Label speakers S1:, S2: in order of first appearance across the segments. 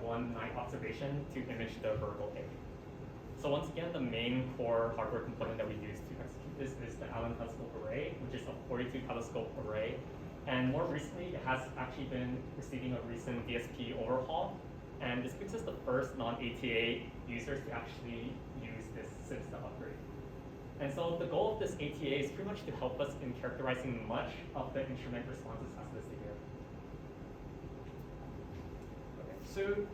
S1: one night observation to image the vertical tape. So once again, the main core hardware component that we use to execute this is the Allen telescope array, which is a 42 telescope array. And more recently, it has actually been receiving a recent DSP overhaul. And this makes us the first non-ATA users to actually use this since the upgrade. And so the goal of this ATA is pretty much to help us in characterizing much of the instrument responses as listed here. Okay, so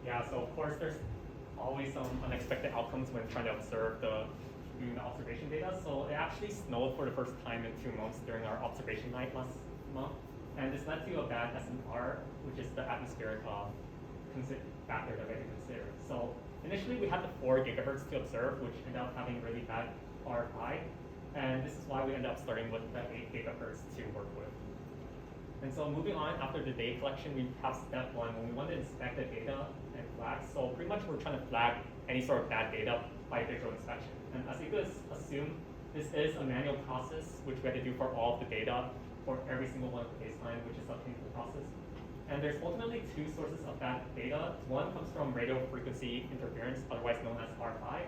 S1: yeah, so of course there's always some unexpected outcomes when trying to observe doing the observation data. So it actually snowed for the first time in 2 months during our observation night last month. And this led to a bad SNR, which is the atmospheric factor that we had to consider. So initially we had the 4 gigahertz to observe, which ended up having really bad RFI. And this is why we ended up starting with the 8 gigahertz to work with. And so moving on, after the data collection, we have step 1 when we want to inspect the data and flag. So pretty much we're trying to flag any sort of bad data by visual inspection. And as you could assume, this is a manual process, which we had to do for all of the data for every single one of the baseline, which is a painful process. And there's ultimately 2 sources of that data. One comes from radio frequency interference, otherwise known as RFI.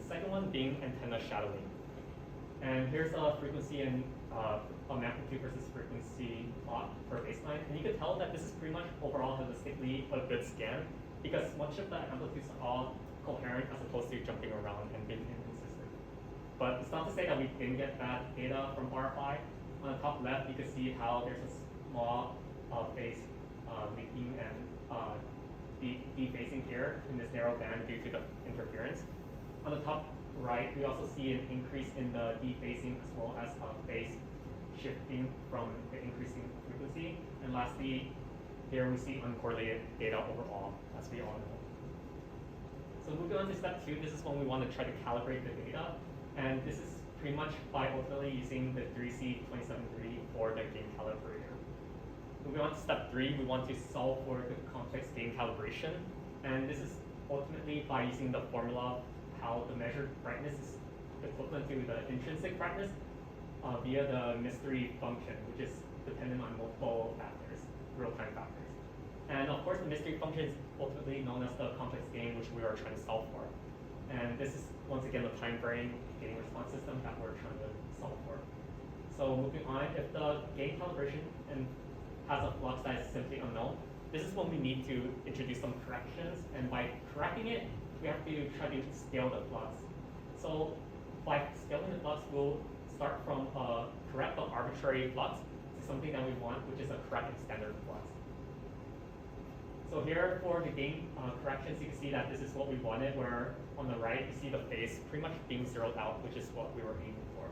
S1: The second one being antenna shadowing. And here's a frequency and a magnitude versus frequency plot for baseline. And you can tell that this is pretty much overall holistically a good scan because much of the amplitudes are all coherent as opposed to jumping around and being inconsistent. But it's not to say that we didn't get bad data from RFI. On the top left, you can see how there's a small phase leaking and defacing here in this narrow band due to the interference. On the top right, we also see an increase in the defacing as well as phase shifting from the increasing frequency. And lastly, here we see uncorrelated data overall, as we all know. So moving on to step 2, this is when we want to try to calibrate the data. And this is pretty much by ultimately using the 3C273 for the gain calibrator. Moving on to step 3, we want to solve for the complex gain calibration. And this is ultimately by using the formula how the measured brightness is equivalent to the intrinsic brightness via the mystery function, which is dependent on multiple factors, real-time factors. And of course, the mystery function is ultimately known as the complex gain, which we are trying to solve for. And this is, once again, the time-varying gain response system that we're trying to solve for. So moving on, if the gain calibration has a flux that is simply unknown, this is when we need to introduce some corrections. And by correcting it, we have to try to scale the flux. So by scaling the flux, we'll start from a correct but arbitrary flux to something that we want, which is a correct and standard flux. So here for the gain corrections, you can see that this is what we wanted, where on the right, you see the phase pretty much being zeroed out, which is what we were aiming for.